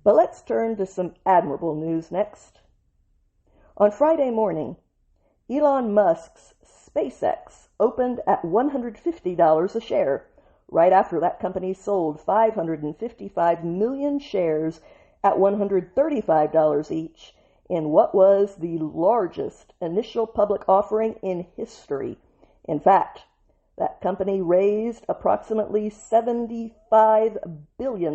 But let's turn to some admirable news next. On Friday morning, Elon Musk's SpaceX opened at $150 a share, right after that company sold 555 million shares at $135 each in what was the largest initial public offering in history. In fact, that company raised approximately $75 billion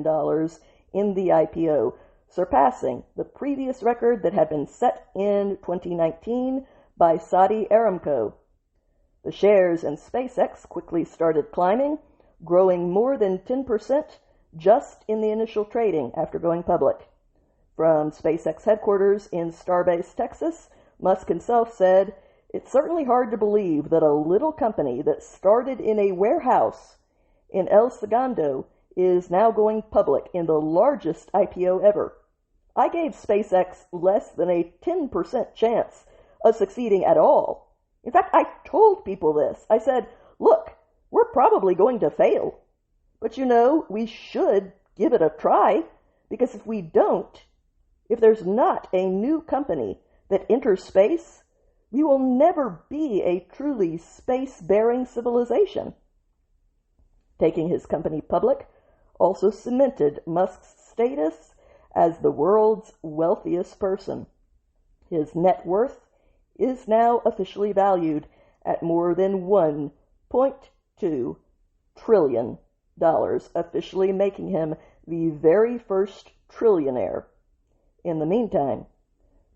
in the IPO, surpassing the previous record that had been set in 2019 by Saudi Aramco. The shares in SpaceX quickly started climbing, growing more than 10% just in the initial trading after going public. From SpaceX headquarters in Starbase, Texas, Musk himself said, "It's certainly hard to believe that a little company that started in a warehouse in El Segundo is now going public in the largest IPO ever. I gave SpaceX less than a 10% chance of succeeding at all. In fact, I told people this. I said, look, we're probably going to fail. But we should give it a try, because if we don't, if there's not a new company that enters space, we will never be a truly space-bearing civilization." Taking his company public also cemented Musk's status as the world's wealthiest person. His net worth is now officially valued at more than $1.2 trillion, officially making him the very first trillionaire. In the meantime,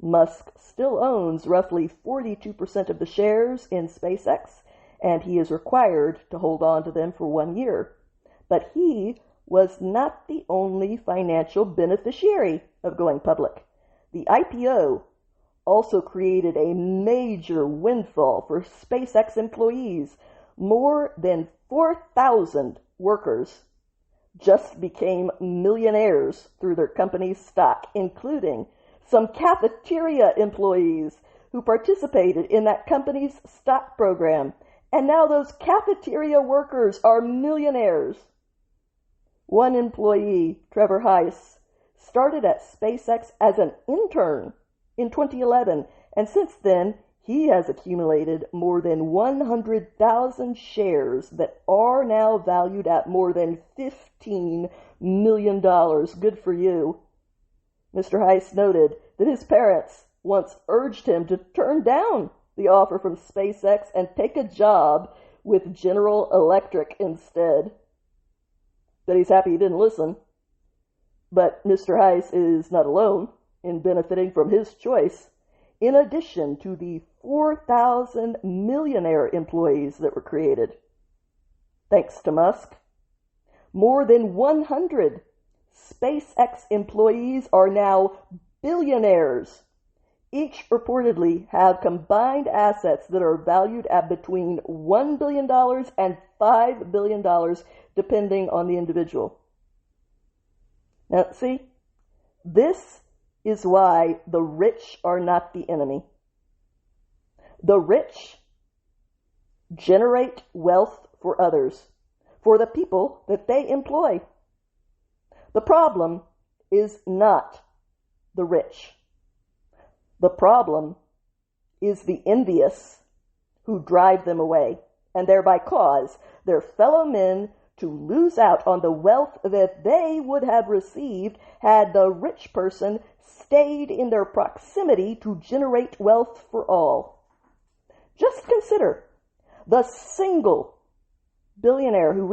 Musk still owns roughly 42% of the shares in SpaceX, and he is required to hold on to them for 1 year. But he was not the only financial beneficiary of going public. The IPO also created a major windfall for SpaceX employees. More than 4,000 workers just became millionaires through their company's stock, including some cafeteria employees who participated in that company's stock program. And now those cafeteria workers are millionaires. One employee, Trevor Heiss, started at SpaceX as an intern in 2011, and since then he has accumulated more than 100,000 shares that are now valued at more than $15 million. Good for you. Mr. Heiss noted that his parents once urged him to turn down the offer from SpaceX and take a job with General Electric instead. But he's happy he didn't listen. But Mr. Heiss is not alone in benefiting from his choice. In addition to the 4,000 millionaire employees that were created, thanks to Musk, more than 100 SpaceX employees are now billionaires. Each reportedly have combined assets that are valued at between $1 billion and $5 billion, depending on the individual. Now, see, this is why the rich are not the enemy. The rich generate wealth for others, for the people that they employ. The problem is not the rich. The problem is the envious who drive them away and thereby cause their fellow men to lose out on the wealth that they would have received had the rich person stayed in their proximity to generate wealth for all. Just consider the single billionaire who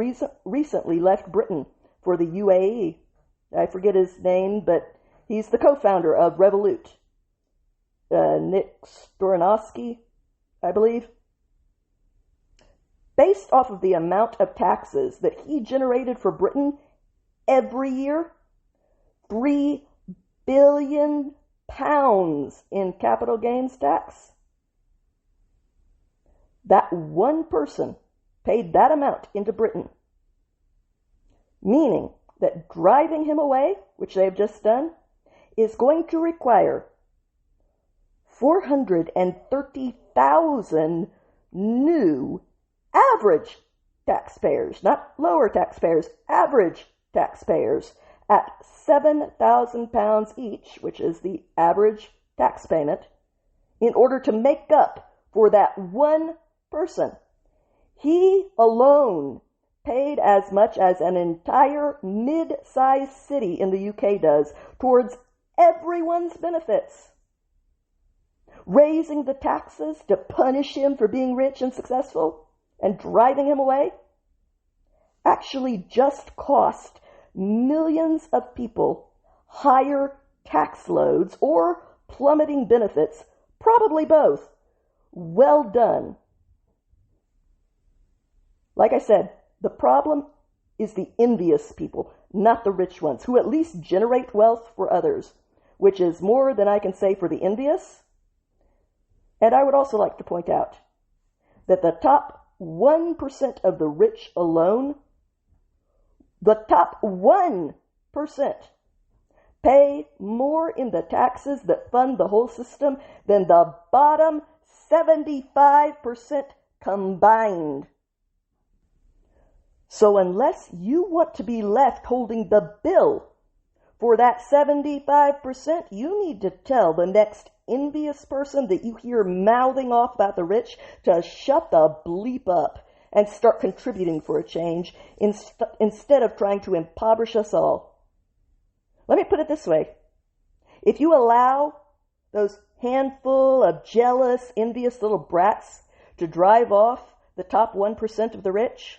recently left Britain for the UAE. I forget his name, but he's the co-founder of Revolut. Nick Storanovsky, I believe. Based off of the amount of taxes that he generated for Britain every year, £3 billion in capital gains tax. That one person paid that amount into Britain, meaning that driving him away, which they've just done, is going to require 430,000 new average taxpayers, not lower taxpayers, average taxpayers, at £7,000 each, which is the average tax payment, in order to make up for that one person. He alone paid as much as an entire mid-sized city in the UK does towards everyone's benefits. Raising the taxes to punish him for being rich and successful and driving him away actually just cost millions of people higher tax loads or plummeting benefits, probably both. Well done. Like I said, the problem is the envious people, not the rich ones, who at least generate wealth for others, which is more than I can say for the envious. And I would also like to point out that the top 1% of the rich alone, the top 1%, pay more in the taxes that fund the whole system than the bottom 75% combined. So unless you want to be left holding the bill for that 75%, you need to tell the next envious person that you hear mouthing off about the rich to shut the bleep up and start contributing for a change instead of trying to impoverish us all. Let me put it this way. If you allow those handful of jealous, envious little brats to drive off the top 1% of the rich,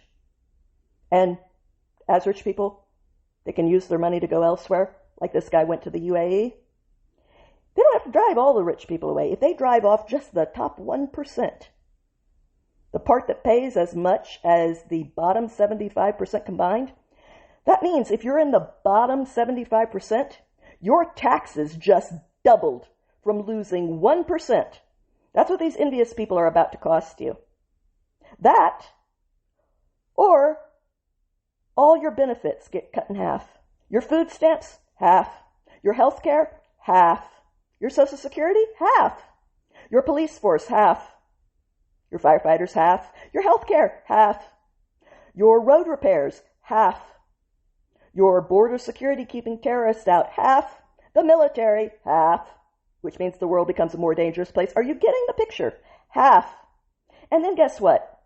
and as rich people, they can use their money to go elsewhere, like this guy went to the UAE, they don't have to drive all the rich people away. If they drive off just the top 1%, the part that pays as much as the bottom 75% combined, that means if you're in the bottom 75%, your taxes just doubled from losing 1%. That's what these envious people are about to cost you. That, or all your benefits get cut in half. Your food stamps, half. Your health care, half. Your Social Security, half. Your police force, half. Your firefighters, half. Your health care, half. Your road repairs, half. Your border security keeping terrorists out, half. The military, half. Which means the world becomes a more dangerous place. Are you getting the picture? Half. And then guess what?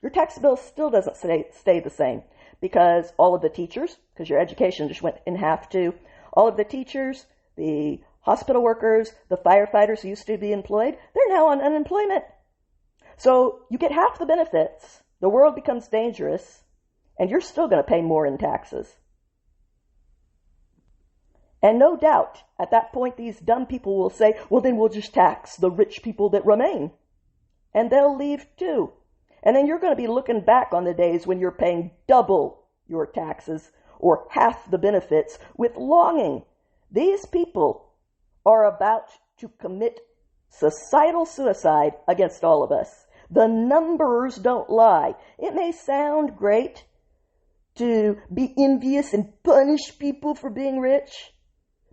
Your tax bill still doesn't stay the same, because all of the teachers, because your education just went in half too, all of the teachers, the hospital workers, the firefighters who used to be employed, they're now on unemployment. So you get half the benefits, the world becomes dangerous, and you're still going to pay more in taxes. And no doubt, at that point, these dumb people will say, well, then we'll just tax the rich people that remain. And they'll leave too. And then you're going to be looking back on the days when you're paying double your taxes or half the benefits with longing. These people are about to commit societal suicide against all of us. The numbers don't lie. It may sound great to be envious and punish people for being rich,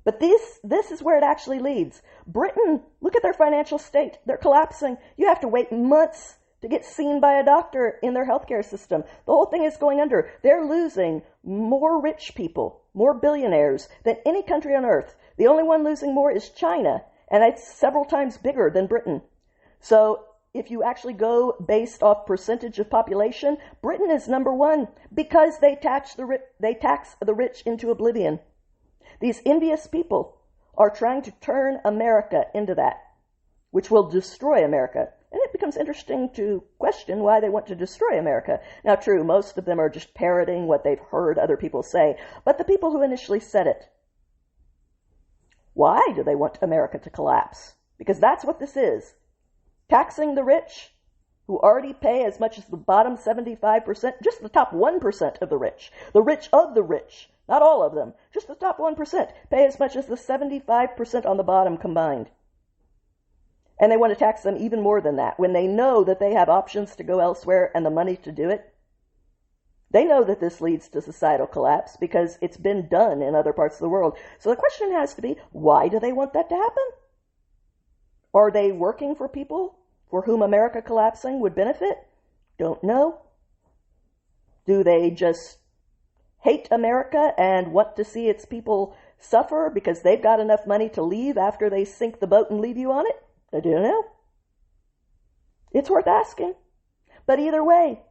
but this is where it actually leads. Britain, look at their financial state. They're collapsing. You have to wait months to get seen by a doctor in their healthcare system. The whole thing is going under. They're losing more rich people, more billionaires than any country on earth. The only one losing more is China, and it's several times bigger than Britain. So if you actually go based off percentage of population, Britain is number one because they tax the rich into oblivion. These envious people are trying to turn America into that, which will destroy America. And it becomes interesting to question why they want to destroy America. Now, true, most of them are just parroting what they've heard other people say, but the people who initially said it, why do they want America to collapse? Because that's what this is. Taxing the rich, who already pay as much as the bottom 75%, just the top 1% of the rich of the rich, not all of them, just the top 1%, pay as much as the 75% on the bottom combined. And they want to tax them even more than that when they know that they have options to go elsewhere and the money to do it. They know that this leads to societal collapse because it's been done in other parts of the world. So the question has to be, why do they want that to happen? Are they working for people for whom America collapsing would benefit? Don't know. Do they just hate America and want to see its people suffer because they've got enough money to leave after they sink the boat and leave you on it? I don't know. It's worth asking. But either way,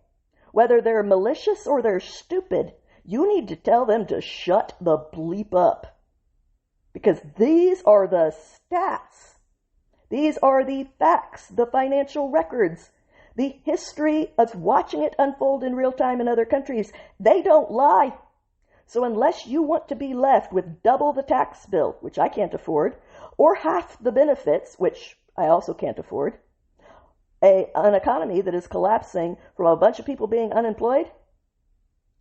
whether they're malicious or they're stupid, you need to tell them to shut the bleep up. Because these are the stats. These are the facts, the financial records, the history of watching it unfold in real time in other countries. They don't lie. So unless you want to be left with double the tax bill, which I can't afford, or half the benefits, which I also can't afford, an economy that is collapsing from a bunch of people being unemployed,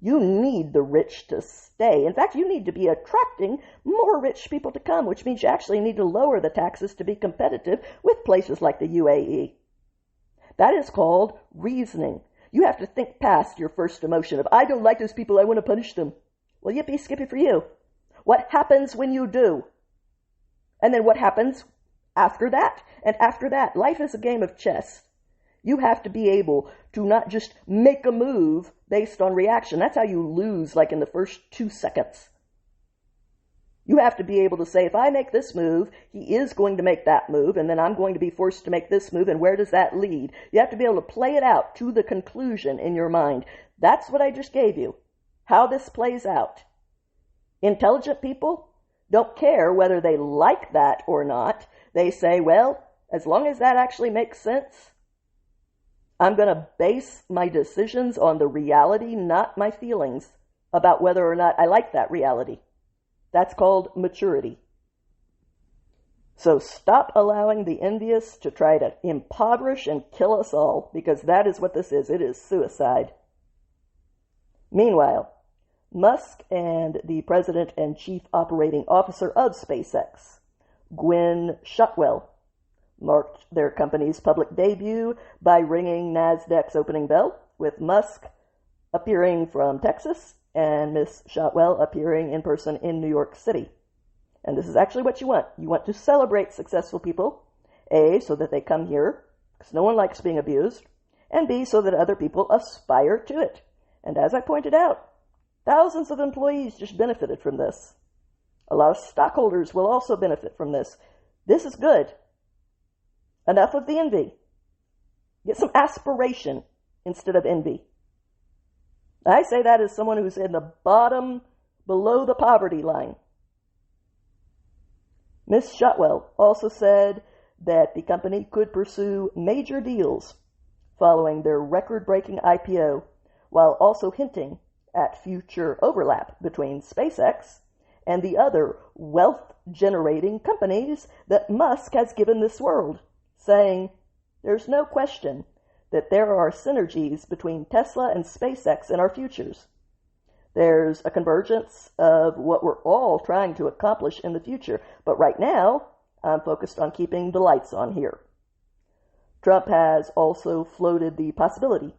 you need the rich to stay. In fact, you need to be attracting more rich people to come, which means you actually need to lower the taxes to be competitive with places like the UAE. That is called reasoning. You have to think past your first emotion of, I don't like those people, I want to punish them. Well, yippee skippy for you. What happens when you do? And then what happens after that? And after that, life is a game of chess. You have to be able to not just make a move based on reaction. That's how you lose, like in the first 2 seconds. You have to be able to say, if I make this move, he is going to make that move, and then I'm going to be forced to make this move, and where does that lead? You have to be able to play it out to the conclusion in your mind. That's what I just gave you, how this plays out. Intelligent people don't care whether they like that or not. They say, well, as long as that actually makes sense, I'm going to base my decisions on the reality, not my feelings about whether or not I like that reality. That's called maturity. So stop allowing the envious to try to impoverish and kill us all, because that is what this is. It is suicide. Meanwhile, Musk and the president and chief operating officer of SpaceX, Gwynne Shotwell, marked their company's public debut by ringing NASDAQ's opening bell, with Musk appearing from Texas and Miss Shotwell appearing in person in New York City. And this is actually what you want. You want to celebrate successful people, A, so that they come here, because no one likes being abused, and B, so that other people aspire to it. And as I pointed out, thousands of employees just benefited from this. A lot of stockholders will also benefit from this. This is good. Enough of the envy. Get some aspiration instead of envy. I say that as someone who's in the bottom, below the poverty line. Ms. Shotwell also said that the company could pursue major deals following their record-breaking IPO, while also hinting at future overlap between SpaceX and the other wealth-generating companies that Musk has given this world, saying, there's no question that there are synergies between Tesla and SpaceX in our futures. There's a convergence of what we're all trying to accomplish in the future. But right now, I'm focused on keeping the lights on here. Trump has also floated the possibility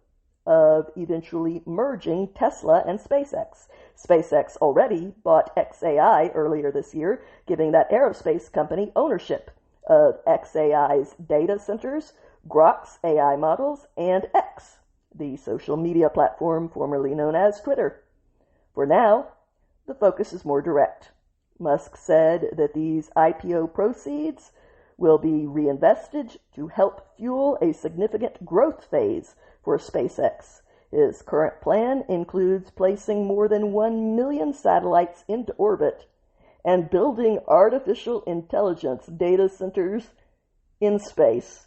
of eventually merging Tesla and SpaceX. SpaceX already bought xAI earlier this year, giving that aerospace company ownership of xAI's data centers, Grok's AI models, and X, the social media platform formerly known as Twitter. For now, the focus is more direct. Musk said that these IPO proceeds will be reinvested to help fuel a significant growth phase for SpaceX. His current plan includes placing more than 1 million satellites into orbit and building artificial intelligence data centers in space.